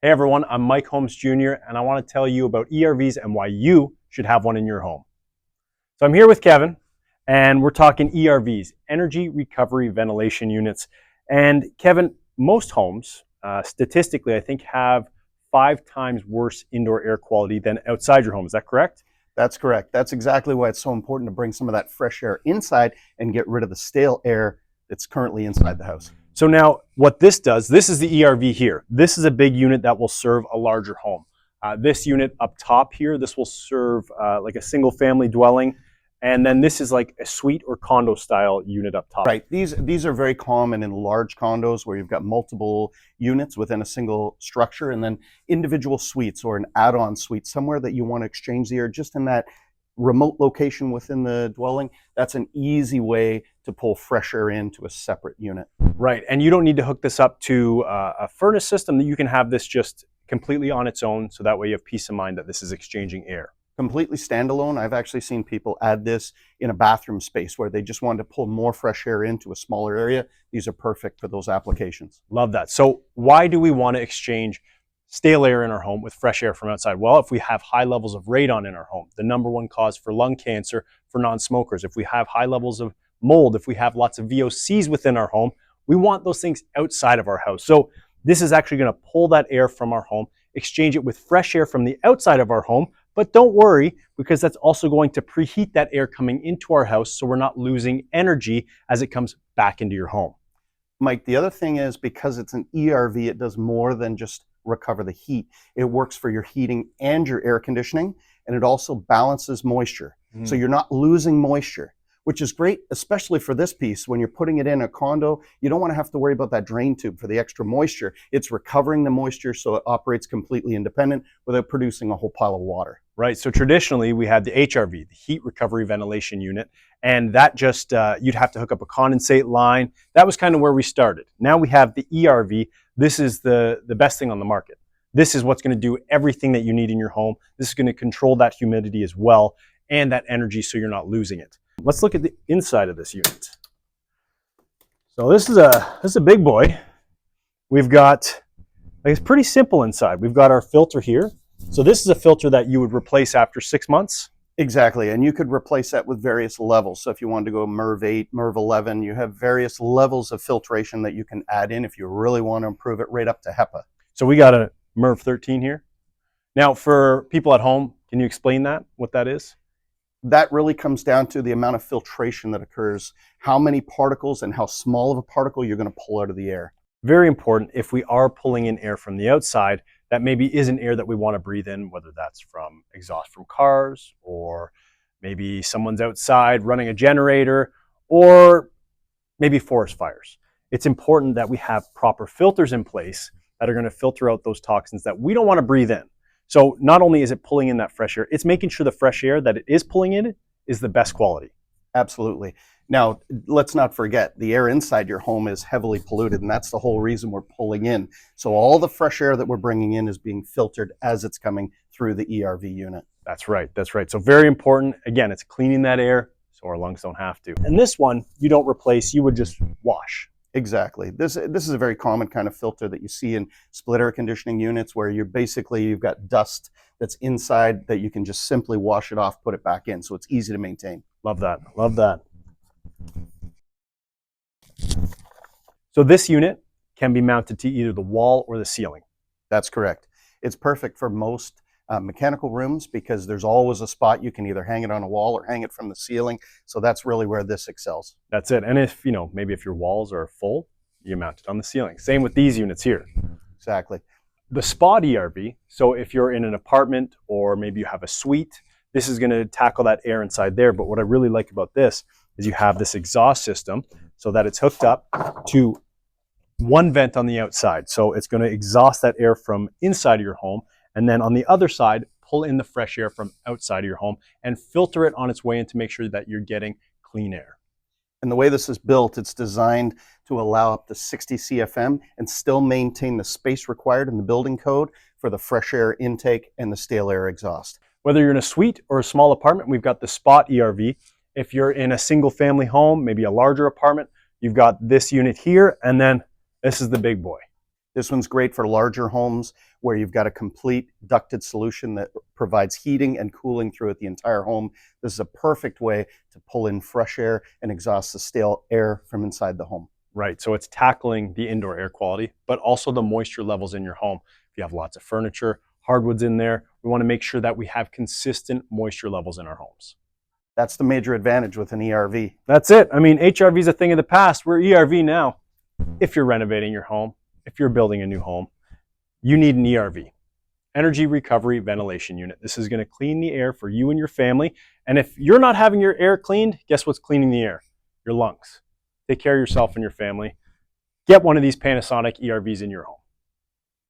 Hey everyone, I'm Mike Holmes Jr. and I want to tell you about ERVs and why you should have one in your home. So I'm here with Kevin and we're talking ERVs, Energy Recovery Ventilation Units. And Kevin, most homes, statistically, I think have 5 times worse indoor air quality than outside your home. Is that correct? That's correct. That's exactly why it's so important to bring some of that fresh air inside and get rid of the stale air that's currently inside the house. So now what this does, this is the ERV here. This is a big unit that will serve a larger home. This unit up top here, this will serve like a single family dwelling. And then this is like a suite or condo style unit up top. Right. These are very common in large condos where you've got multiple units within a single structure, and then individual suites or an add-on suite, somewhere that you want to exchange the air just in that remote location within the dwelling. That's an easy way to pull fresh air into a separate unit. Right, and you don't need to hook this up to a furnace system. You can have this just completely on its own, so that way you have peace of mind that this is exchanging air. Completely standalone. I've actually seen people add this in a bathroom space where they just wanted to pull more fresh air into a smaller area. These are perfect for those applications. Love that. So why do we want to exchange stale air in our home with fresh air from outside? Well, if we have high levels of radon in our home, the #1 cause for lung cancer for non-smokers, if we have high levels of mold, if we have lots of VOCs within our home, we want those things outside of our house. So this is actually going to pull that air from our home, exchange it with fresh air from the outside of our home. But don't worry, because that's also going to preheat that air coming into our house, so we're not losing energy as it comes back into your home. Mike, the other thing is, because it's an ERV, it does more than just recover the heat. It works for your heating and your air conditioning, and it also balances moisture. So you're not losing moisture, which is great, especially for this piece. When you're putting it in a condo, you don't want to have to worry about that drain tube for the extra moisture. It's recovering the moisture so it operates completely independent without producing a whole pile of water. Right, so traditionally we had the HRV, the Heat Recovery Ventilation Unit, and that just, you'd have to hook up a condensate line. That was kind of where we started. Now we have the ERV. This is the best thing on the market. This is what's going to do everything that you need in your home. This is going to control that humidity as well and that energy so you're not losing it. Let's look at the inside of this unit. So this is a big boy. We've got, it's pretty simple inside. We've got our filter here. So this is a filter that you would replace after 6 months. Exactly, and you could replace that with various levels. So if you wanted to go MERV 8, MERV 11, you have various levels of filtration that you can add in if you really want to improve it, right up to HEPA. So we got a MERV 13 here. Now for people at home, can you explain that, what that is? That really comes down to the amount of filtration that occurs, how many particles and how small of a particle you're going to pull out of the air. Very important if we are pulling in air from the outside, that maybe isn't air that we want to breathe in, whether that's from exhaust from cars, or maybe someone's outside running a generator, or maybe forest fires. It's important that we have proper filters in place that are going to filter out those toxins that we don't want to breathe in. So not only is it pulling in that fresh air, it's making sure the fresh air that it is pulling in is the best quality. Absolutely. Now, let's not forget, the air inside your home is heavily polluted, and that's the whole reason we're pulling in. So all the fresh air that we're bringing in is being filtered as it's coming through the ERV unit. That's right, that's right. So very important. Again, it's cleaning that air so our lungs don't have to. And this one, you don't replace, you would just wash. Exactly. This is a very common kind of filter that you see in split air conditioning units, where you've got dust that's inside that you can just simply wash it off, put it back in. So it's easy to maintain. Love that, love that. So this unit can be mounted to either the wall or the ceiling. That's correct. It's perfect for most mechanical rooms because there's always a spot you can either hang it on a wall or hang it from the ceiling. So that's really where this excels. That's it. And if, maybe if your walls are full, you mount it on the ceiling. Same with these units here. Exactly. The spot ERV, so if you're in an apartment or maybe you have a suite, this is going to tackle that air inside there. But what I really like about this is you have this exhaust system so that it's hooked up to one vent on the outside. So it's going to exhaust that air from inside of your home, and then on the other side, pull in the fresh air from outside of your home and filter it on its way in to make sure that you're getting clean air. And the way this is built, it's designed to allow up to 60 CFM and still maintain the space required in the building code for the fresh air intake and the stale air exhaust. Whether you're in a suite or a small apartment, we've got the spot ERV. If you're in a single family home, maybe a larger apartment, you've got this unit here, and then this is the big boy. This one's great for larger homes where you've got a complete ducted solution that provides heating and cooling throughout the entire home. This is a perfect way to pull in fresh air and exhaust the stale air from inside the home. Right, so it's tackling the indoor air quality, but also the moisture levels in your home. If you have lots of furniture, hardwoods in there, we want to make sure that we have consistent moisture levels in our homes. That's the major advantage with an ERV. That's it. I mean, HRV is a thing of the past. We're ERV now. If you're renovating your home, if you're building a new home, you need an ERV, Energy Recovery Ventilation Unit. This is going to clean the air for you and your family. And if you're not having your air cleaned, guess what's cleaning the air? Your lungs. Take care of yourself and your family. Get one of these Panasonic ERVs in your home.